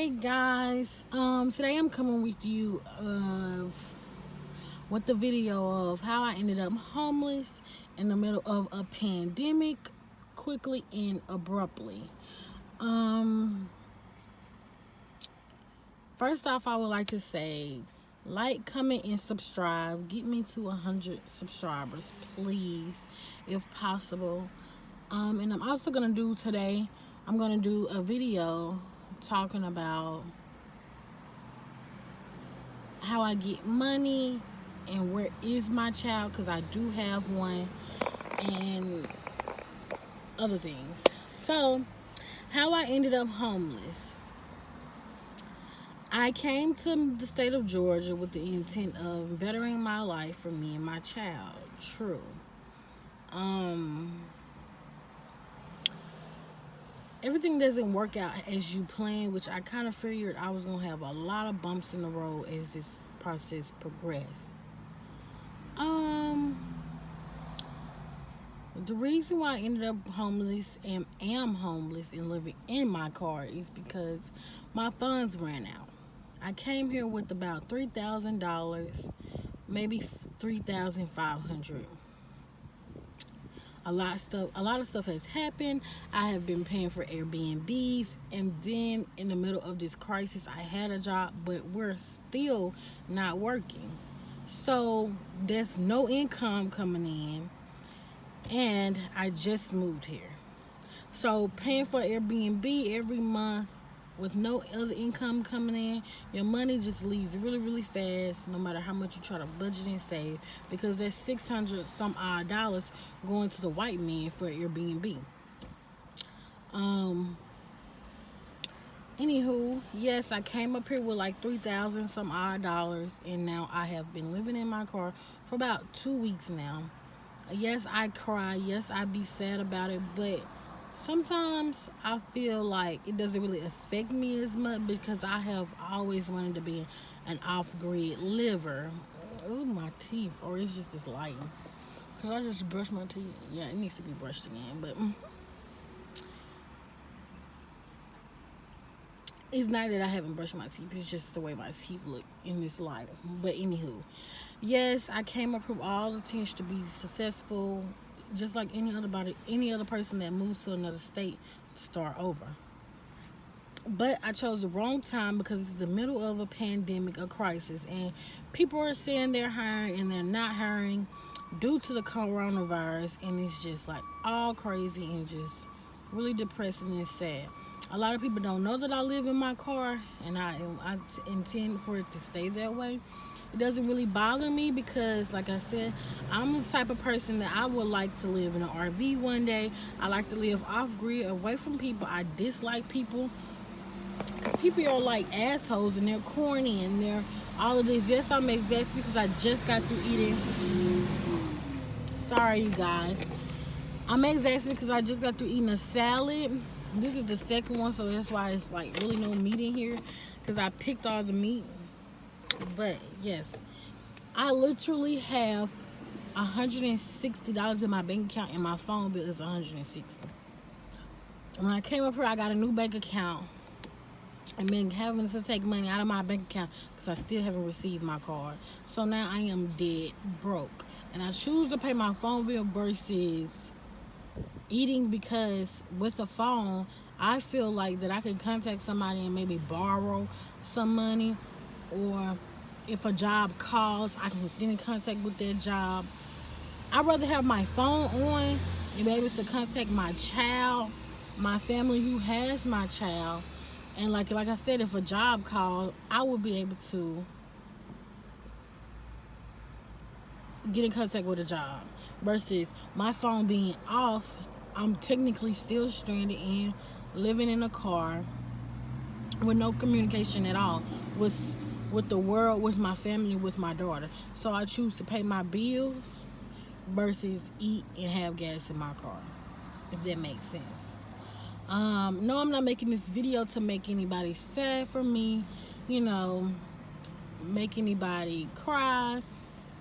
Hey guys, today I'm coming with you with the video of how I ended up homeless in the middle of a pandemic quickly and abruptly. Um, First off, I would like to say like, comment, and subscribe. Get me to 100 subscribers, please, if possible. And I'm also gonna do today, I'm gonna do a video talking about how I get money and where is my child, because I do have one, and other things. So, how I ended up homeless. I came to the state of Georgia with the intent of bettering my life for me and my child. True. Um, Everything doesn't work out as you plan, which I kind of figured I was going to have a lot of bumps in the road as this process progressed. Um, The reason why I ended up homeless and am homeless and living in my car is because my funds ran out. I came here with about $3,000, maybe 3,500. A lot of stuff has happened. I have been paying for Airbnbs, and then in the middle of this crisis, I had a job, but we're still not working. So there's no income coming in, and I just moved here. So paying for Airbnb every month with no other income coming in, your money just leaves really, really fast, no matter how much you try to budget and save, because there's 600 some odd dollars going to the white man for Airbnb. Um, Anywho, yes, I came up here with like 3,000 some odd dollars, and now I have been living in my car for about 2 weeks now. Yes, I cry. Yes, I be sad about it, but sometimes I feel like it doesn't really affect me as much because I have always wanted to be an off-grid liver. Oh, my teeth, or it's just this lighting. Cause I just brushed my teeth. Yeah, it needs to be brushed again, but it's not that I haven't brushed my teeth. It's just the way my teeth look in this light. But anywho, yes, I came up with all the intention to be successful, just like any other person that moves to another state to start over. But I chose the wrong time because it's the middle of a pandemic, a crisis, and people are saying they're hiring and they're not hiring due to the coronavirus, and it's just like all crazy and just really depressing and sad. A lot of people don't know that I live in my car, and I intend for it to stay that way. It doesn't really bother me because, like I said, I'm the type of person that I would like to live in an RV one day. I like to live off grid, away from people. I dislike people because people are like assholes and they're corny and they're all of this. Yes, I'm exhausted because I just got through eating. Sorry, you guys. I'm exhausted because I just got through eating a salad. This is the second one, so that's why it's like really no meat in here because I picked all the meat. But yes, I literally have $160 in my bank account, and my phone bill is $160. When I came up here, I got a new bank account and been having to take money out of my bank account because I still haven't received my card. So now I am dead broke, and I choose to pay my phone bill versus eating, because with a phone I feel like that I can contact somebody and maybe borrow some money, or if a job calls, I can get in contact with their job. I'd rather have my phone on and be able to contact my child, my family who has my child, and like I said, if a job calls, I would be able to get in contact with a job versus my phone being off. I'm technically still stranded and living in a car with no communication at all with the world, with my family, with my daughter. So I choose to pay my bills versus eat and have gas in my car, if that makes sense. No, I'm not making this video to make anybody sad for me, you know, make anybody cry.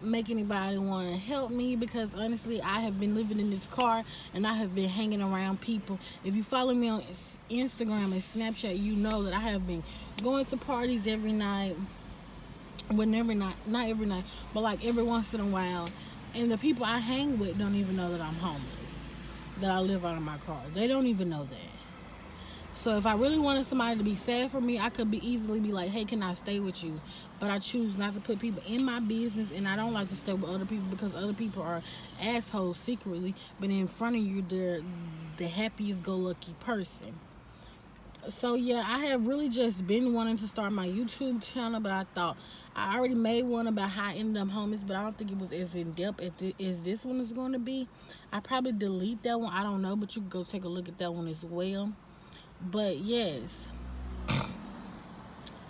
make anybody want to help me, because honestly I have been living in this car and I have been hanging around people. If you follow me on Instagram and Snapchat, you know that I have been going to parties every night. Well, every night, not every night, but like every once in a while. And the people I hang with don't even know that I'm homeless, that I live out of my car. They don't even know that. So if I really wanted somebody to be sad for me, I could be easily be like, hey, can I stay with you? But I choose not to put people in my business, and I don't like to stay with other people because other people are assholes secretly, but in front of you, they're the happiest go lucky person. So yeah, I have really just been wanting to start my YouTube channel, but I thought I already made one about how I ended up homeless, but I don't think it was as in depth as this one is going to be. I probably delete that one. I don't know, but you can go take a look at that one as well. But yes,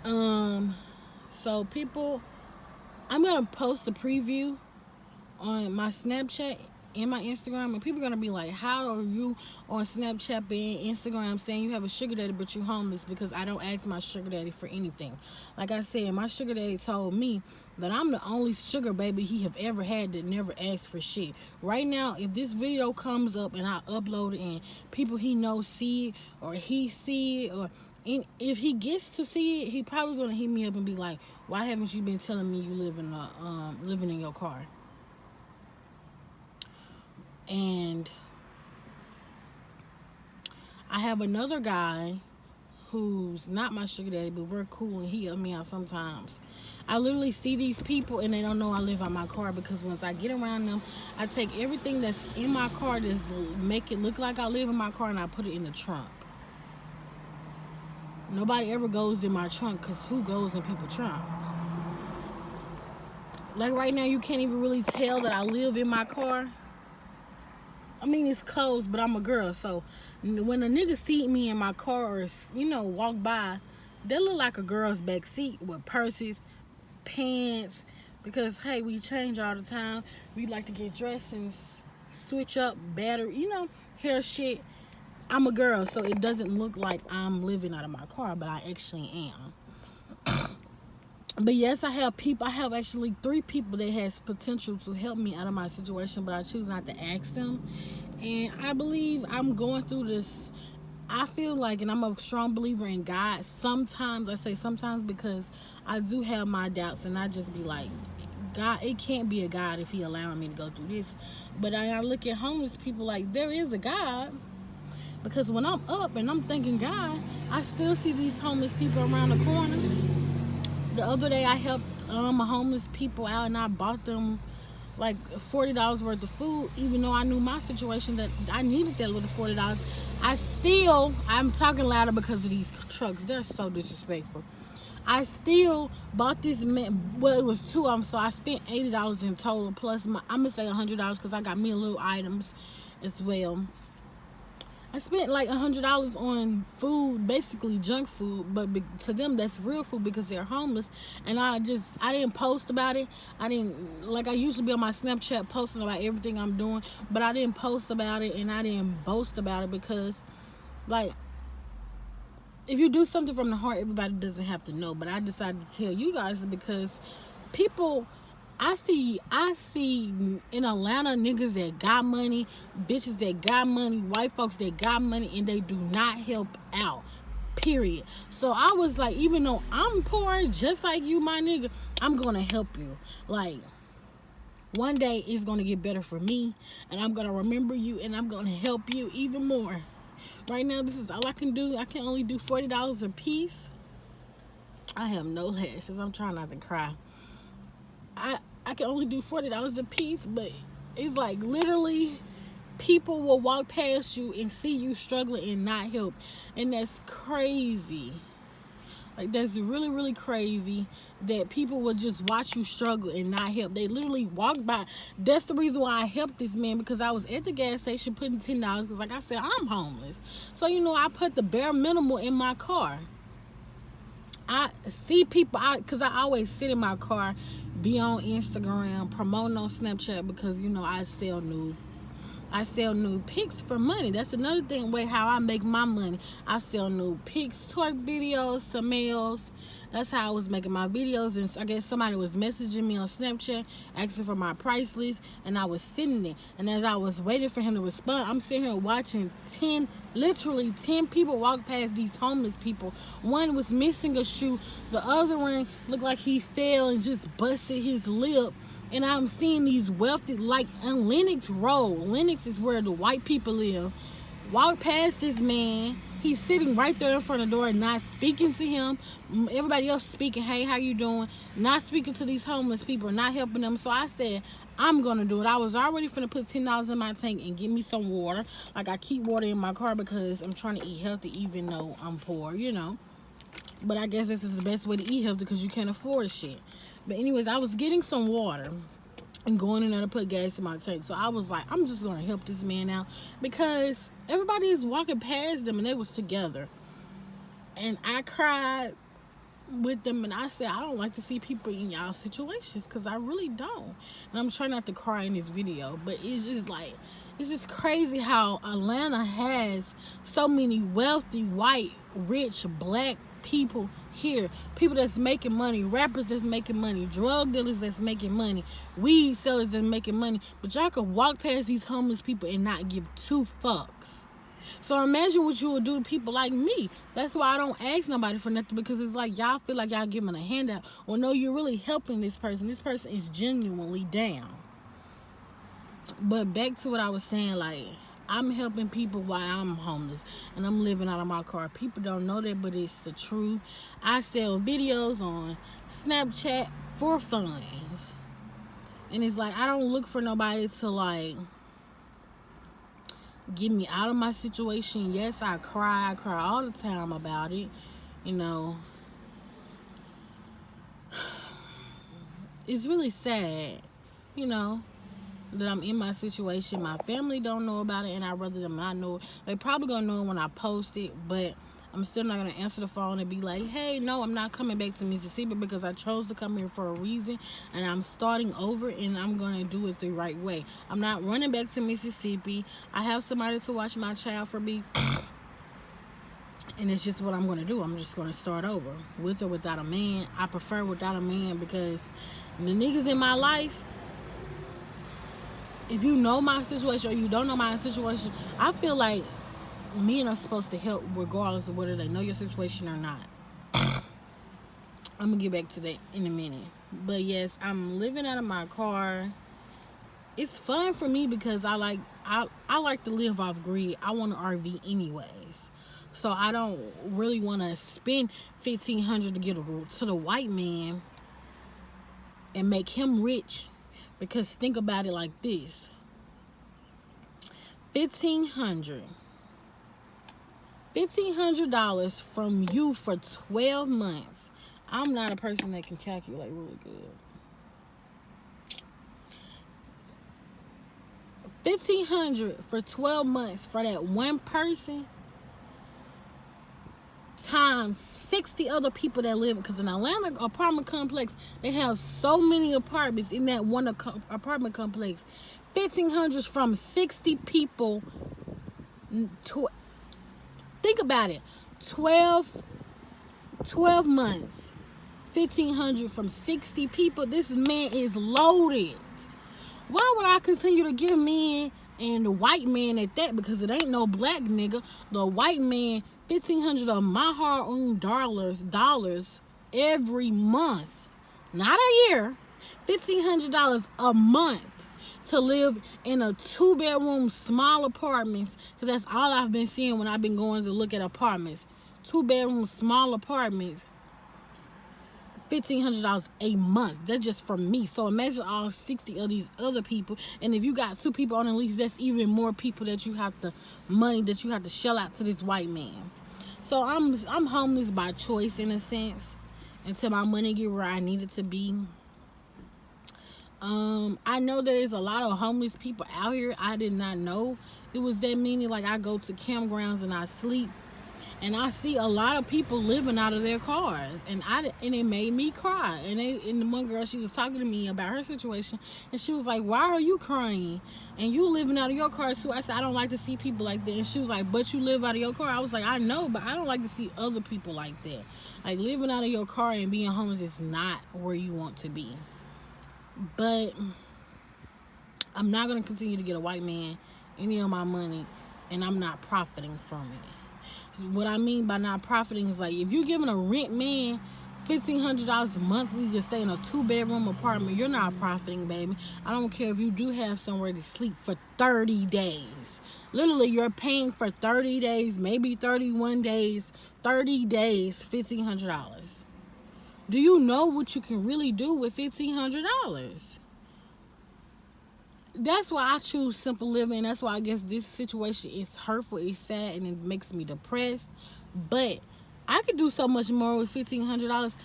so people, I'm gonna post a preview on my Snapchat and my Instagram, and people are gonna be like, how are you on Snapchat and Instagram saying you have a sugar daddy but you homeless? Because I don't ask my sugar daddy for anything. Like I said, my sugar daddy told me that I'm the only sugar baby he have ever had that never asked for shit. Right now, if this video comes up and I upload it and people he knows see it, or he see it, or if he gets to see it, he probably gonna hit me up and be like, why haven't you been telling me you living in your car? And I have another guy who's not my sugar daddy, but we're cool and he helps me out sometimes. I literally see these people and they don't know I live out my car, because once I get around them, I take everything that's in my car that's make it look like I live in my car and I put it in the trunk. Nobody ever goes in my trunk, because who goes in people's trunk? Like right now, you can't even really tell that I live in my car. I mean, it's closed, but I'm a girl, so when a nigga see me in my car or, walk by, they look like a girl's back seat with purses, pants, because, hey, we change all the time. We like to get dressed and switch up, battery, hair shit. I'm a girl, so it doesn't look like I'm living out of my car, but I actually am. But yes, I have actually 3 people that has potential to help me out of my situation, but I choose not to ask them. And I believe I'm going through this. I feel like, and I'm a strong believer in God. Sometimes, I say sometimes because I do have my doubts, and I just be like, God, it can't be a God if he allowing me to go through this. But I look at homeless people like there is a God. Because when I'm up and I'm thinking God, I still see these homeless people around the corner. The other day I helped homeless people out, and I bought them like $40 worth of food, even though I knew my situation that I needed that little $40. I'm talking louder because of these trucks. They're so disrespectful. I still bought this man. Well, it was 2 of them, so I spent $80 in total. Plus, I'm gonna say $100 because I got me a little items as well. I spent like $100 on food, basically junk food, but to them that's real food because they're homeless. And I didn't post about it. I usually be on my Snapchat posting about everything I'm doing, but I didn't post about it and I didn't boast about it because, like, if you do something from the heart, everybody doesn't have to know. But I decided to tell you guys because people, I see in Atlanta niggas that got money, bitches that got money, white folks that got money, and they do not help out. Period. So I was like, even though I'm poor, just like you, my nigga, I'm gonna help you. Like, one day it's gonna get better for me, and I'm gonna remember you, and I'm gonna help you even more. Right now, this is all I can do. I can only do $40 a piece. I have no lashes. I'm trying not to cry. I can only do $40 a piece, but it's like literally people will walk past you and see you struggling and not help. And that's crazy. Like, that's really, really crazy that people will just watch you struggle and not help. They literally walk by. That's the reason why I helped this man, because I was at the gas station putting $10 because, like I said, I'm homeless. So, I put the bare minimal in my car. I see people, because I always sit in my car, be on Instagram, promoting on Snapchat because, I sell nude. I sell nude pics for money. That's another thing, way how I make my money. I sell nude pics, twerk videos to males. That's how I was making my videos. And I guess somebody was messaging me on Snapchat asking for my price list, and I was sending it. And as I was waiting for him to respond, I'm sitting here watching literally 10 people walk past these homeless people. One was missing a shoe. The other one looked like he fell and just busted his lip. And I'm seeing these wealthy, like on Lenox Road. Lenox is where the white people live. Walk past this man. He's sitting right there in front of the door, not speaking to him. Everybody else speaking, hey, how you doing? Not speaking to these homeless people, not helping them. So I said, I'm going to do it. I was already finna put $10 in my tank and get me some water. Like, I keep water in my car because I'm trying to eat healthy even though I'm poor, you know. But I guess this is the best way to eat healthy because you can't afford shit. But anyways, I was getting some water and going in there to put gas in my tank. So I was like, I'm just going to help this man out because everybody is walking past them and they was together. And I cried with them and I said, I don't like to see people in y'all situations because I really don't. And I'm trying not to cry in this video, but it's just like, it's just crazy how Atlanta has so many wealthy, white, rich, black people here. People that's making money, rappers that's making money, drug dealers that's making money, weed sellers that's making money. But y'all could walk past these homeless people and not give two fucks. So imagine what you would do to people like me. That's why I don't ask nobody for nothing, because it's like y'all feel like y'all giving a handout. Well, no, you're really helping this person. This person is genuinely down. But back to what I was saying, like, I'm helping people while I'm homeless and I'm living out of my car. People don't know that, but it's the truth. I sell videos on Snapchat for funds. And it's like, I don't look for nobody to, like, get me out of my situation. Yes, I cry all the time about it. You know, it's really sad, you know, that I'm in my situation. My family don't know about it, and I'd rather them not know. They probably gonna know it when I post it, but I'm still not gonna answer the phone and be like, hey, no, I'm not coming back to Mississippi because I chose to come here for a reason, and I'm starting over, and I'm gonna do it the right way. I'm not running back to Mississippi. I have somebody to watch my child for me, and it's just what I'm gonna do. I'm just gonna start over, with or without a man. I prefer without a man because the niggas in my life, if you know my situation or you don't know my situation, I feel like men are supposed to help regardless of whether they know your situation or not. I'm gonna get back to that in a minute. But yes, I'm living out of my car. It's fun for me because I like to live off grid. I want an RV anyways. So I don't really want to spend $1,500 to get to the white man and make him rich. Because think about it like this. $1,500 from you for 12 months. I'm not a person that can calculate really good. $1,500 for 12 months for that one person times 60 other people that live, because in Atlanta apartment complex, they have so many apartments in that one apartment complex. $1,500 from 60 people. Think about it. 12 months. $1,500 from 60 people. This man is loaded. Why would I continue to give men and the white man at that? Because it ain't no black nigga. The white man, $1,500 of my hard-earned dollars every month, not a year. $1,500 a month to live in a 2-bedroom small apartments, because that's all I've been seeing when I've been going to look at apartments. 2-bedroom small apartments. $1,500 a month. That's just for me. So imagine all 60 of these other people, and if you got 2 people on the lease, that's even more people that you have to shell out to this white man. So I'm homeless by choice in a sense until my money get where I need it to be. I know there's a lot of homeless people out here. I did not know it was that many. Like, I go to campgrounds and I sleep And I see a lot of people living out of their cars, and it made me cry. And the one girl, she was talking to me about her situation, and she was like, "Why are you crying? And you living out of your car too?" I said, "I don't like to see people like that." And she was like, "But you live out of your car." I was like, "I know, but I don't like to see other people like that. Like, living out of your car and being homeless is not where you want to be." But I'm not gonna continue to get a white man any of my money, and I'm not profiting from it. What I mean by not profiting is, like, if you're giving a rent man $1,500 monthly to stay in a 2-bedroom apartment, you're not profiting, baby. I don't care if you do have somewhere to sleep for 30 days. Literally, you're paying for 30 days, maybe 31 days, 30 days, $1,500. Do you know what you can really do with $1,500? That's why I choose simple living. That's why I guess this situation is hurtful, it's sad, and it makes me depressed. But I could do so much more with $1,500.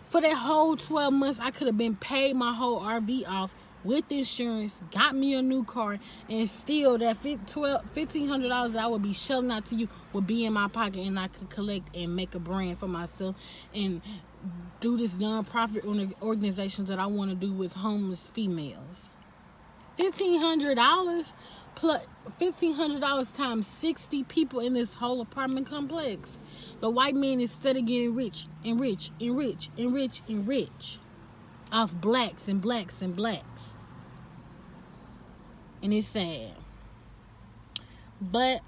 For that whole 12 months, I could have been paid my whole RV off with insurance, got me a new car, and still that $1,500 that I would be shelling out to you would be in my pocket, and I could collect and make a brand for myself and do this nonprofit organization that I want to do with homeless females. $1,500 plus $1,500 times 60 people in this whole apartment complex. The white man is steady getting rich and rich and rich and rich and rich off blacks and blacks and blacks. And it's sad. But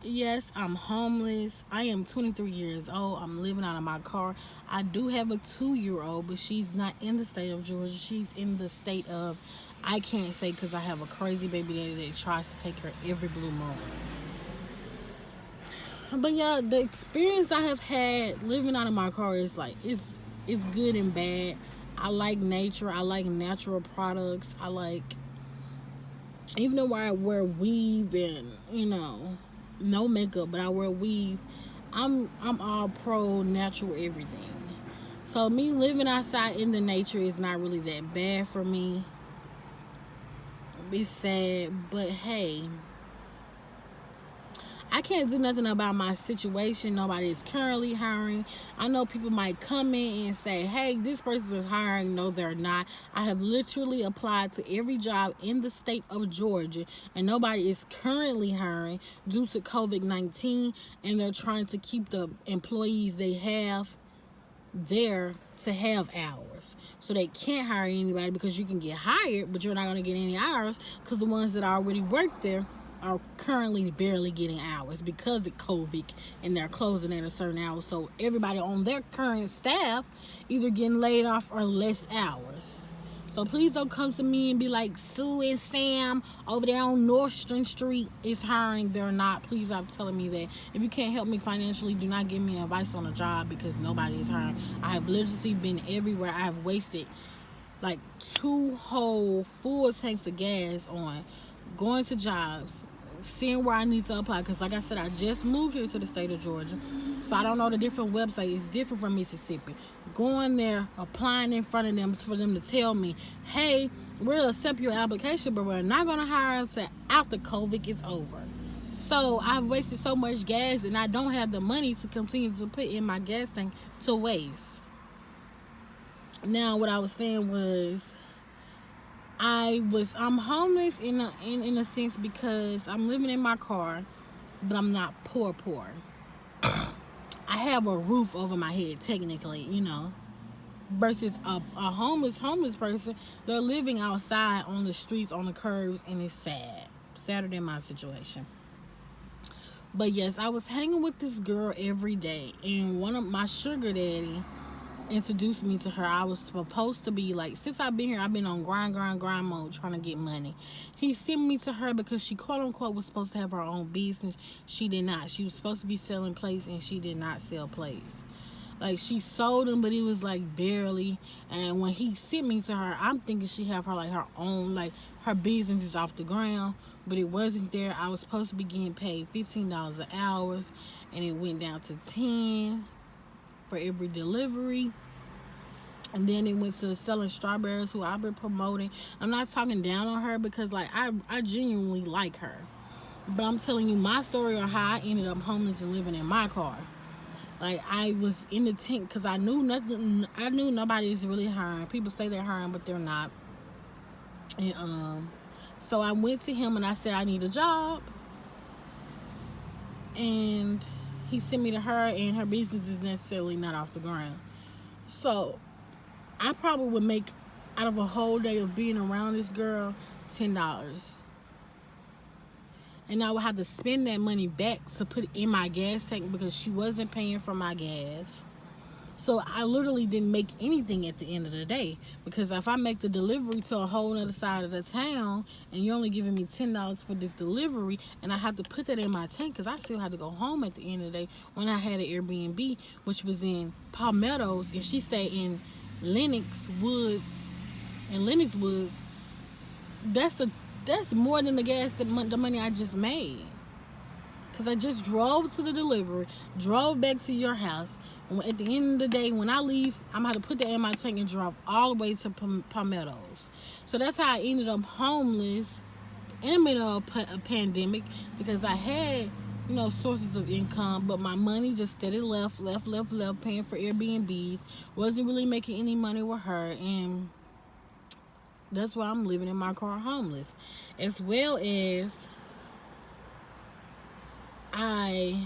yes, I'm homeless. I am 23 years old. I'm living out of my car. I do have a 2-year-old, but she's not in the state of Georgia. She's in the state of, I can't say, because I have a crazy baby daddy that tries to take her every blue moon. But yeah, the experience I have had living out of my car is like, it's good and bad. I like nature. I like natural products. I like, even though I wear weave and, no makeup, but I wear weave, I'm all pro natural everything. So me living outside in the nature is not really that bad for me. It's sad, but hey, I can't do nothing about my situation. Nobody is currently hiring. I know people might come in and say, "Hey, this person is hiring." No, they're not. I have literally applied to every job in the state of Georgia, and nobody is currently hiring due to COVID-19, and they're trying to keep the employees they have there to have hours. So they can't hire anybody, because you can get hired, but you're not going to get any hours, because the ones that already work there are currently barely getting hours because of COVID, and they're closing at a certain hour. So everybody on their current staff either getting laid off or less hours. So please don't come to me and be like, "Sue and Sam over there on Northern Street is hiring." They're not. Please stop telling me that. If you can't help me financially, do not give me advice on a job, because nobody is hiring. I have literally been everywhere. I have wasted like 2 whole full tanks of gas on going to jobs, seeing where I need to apply, because like I said, I just moved here to the state of Georgia, so I don't know the different websites. It's different from Mississippi. Going there, applying in front of them for them to tell me, "Hey, we'll accept your application, but we're not going to hire until after COVID is over." So I've wasted so much gas, and I don't have the money to continue to put in my gas tank to waste. Now, what I was saying was, I'm homeless in a sense, because I'm living in my car, but I'm not poor. I have a roof over my head, technically, versus a homeless person. They're living outside on the streets, on the curbs, and it's sadder than my situation. But yes, I was hanging with this girl every day, and one of my sugar daddy introduced me to her. I was supposed to be like, since I've been here, I've been on grind mode trying to get money. He sent me to her because she, quote unquote, was supposed to have her own business. She did not. She was supposed to be selling plates, and she did not sell plates. Like, she sold them, but it was like barely. And when he sent me to her, I'm thinking she have her own, like, her business is off the ground, but it wasn't there. I was supposed to be getting paid $15 an hour, and it went down to $10 for every delivery. And then it went to selling strawberries, who I've been promoting. I'm not talking down on her, because like I genuinely like her. But I'm telling you my story on how I ended up homeless and living in my car. Like, I was in the tent because I knew nothing. I knew nobody is really hiring. People say they're hiring, but they're not. And so I went to him and I said I need a job, and he sent me to her, and her business is necessarily not off the ground. So I probably would make out of a whole day of being around this girl $10. And I would have to spend that money back to put in my gas tank because she wasn't paying for my gas. So I literally didn't make anything at the end of the day, because if I make the delivery to a whole other side of the town and you're only giving me $10 for this delivery, and I have to put that in my tank because I still had to go home at the end of the day when I had an Airbnb, which was in Palmettos, and she stayed in Lennox Woods. In Lennox Woods, that's more than the money I just made. Because I just drove to the delivery, drove back to your house, and at the end of the day, when I leave, I'm going to have to put that in my tank and drive all the way to Palmettos. So that's how I ended up homeless in the middle of a pandemic, because I had, sources of income, but my money just steady left, paying for Airbnbs. Wasn't really making any money with her, and that's why I'm living in my car homeless. As well as I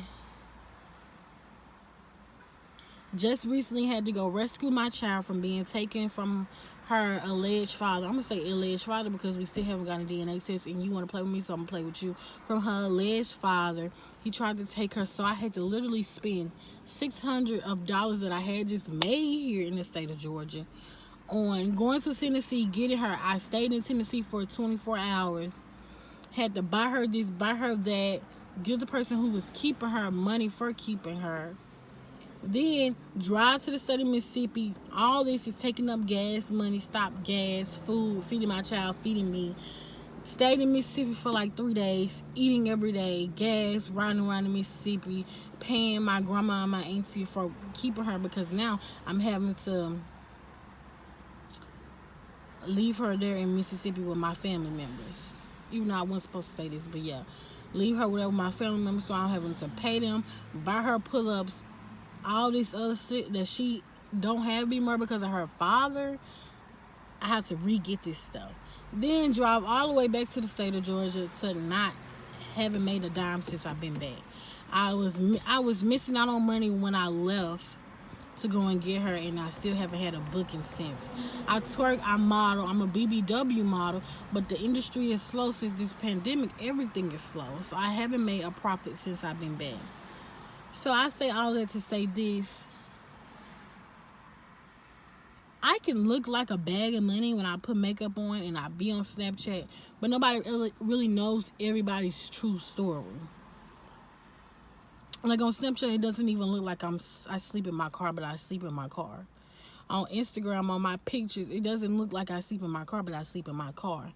just recently had to go rescue my child from being taken from her alleged father. I'm going to say alleged father because we still haven't gotten a DNA test, and you want to play with me, so I'm going to play with you. From her alleged father. He tried to take her, so I had to literally spend $600 of dollars that I had just made here in the state of Georgia on going to Tennessee, getting her. I stayed in Tennessee for 24 hours. Had to buy her this, buy her that, give the person who was keeping her money for keeping her. Then drive to the state of Mississippi. All this is taking up gas money, stop gas, food, feeding my child, feeding me. Stayed in Mississippi for like 3 days, eating every day, gas, riding around in Mississippi, paying my grandma and my auntie for keeping her, because now I'm having to leave her there in Mississippi with my family members. Even though I wasn't supposed to say this, but yeah. Leave her with my family members, so I'm having to pay them, buy her pull-ups, all this other shit that she don't have anymore because of her father. I have to re-get this stuff. Then drive all the way back to the state of Georgia to not having made a dime since I've been back. I was missing out on money when I left to go and get her, and I still haven't had a booking since. I twerk, I model, I'm a BBW model, but the industry is slow since this pandemic. Everything is slow, so I haven't made a profit since I've been back. So I say all that to say this: I can look like a bag of money when I put makeup on and I be on Snapchat, but nobody really knows everybody's true story. Like on Snapchat, it doesn't even look like I sleep in my car, but I sleep in my car. On Instagram, on my pictures, it doesn't look like I sleep in my car, but I sleep in my car.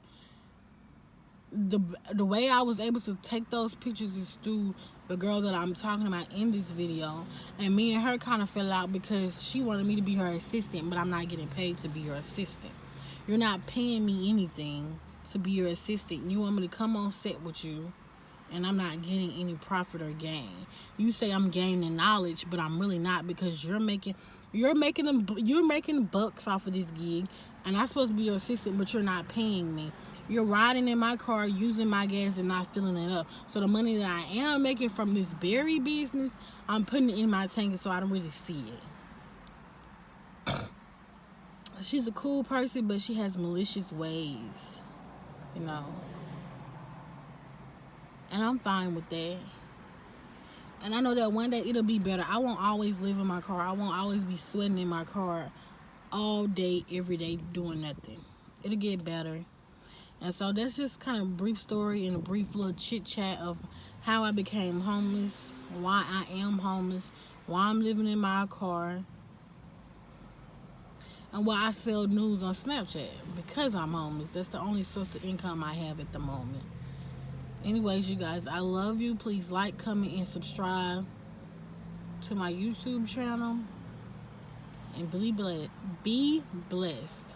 The way I was able to take those pictures is through the girl that I'm talking about in this video. And me and her kind of fell out because she wanted me to be her assistant, but I'm not getting paid to be your assistant. You're not paying me anything to be your assistant. You want me to come on set with you, and I'm not getting any profit or gain. You say I'm gaining knowledge, but I'm really not, because you're making bucks off of this gig, and I'm supposed to be your assistant, but you're not paying me. You're riding in my car, using my gas, and not filling it up. So the money that I am making from this berry business, I'm putting it in my tank, so I don't really see it. She's a cool person, but she has malicious ways, And I'm fine with that. And I know that one day it'll be better. I won't always live in my car. I won't always be sweating in my car all day, every day, doing nothing. It'll get better. And so that's just kind of a brief story and a brief little chit chat of how I became homeless, why I am homeless, why I'm living in my car, and why I sell news on Snapchat, because I'm homeless. That's the only source of income I have at the moment. Anyways, you guys, I love you. Please like, comment, and subscribe to my YouTube channel. And be blessed.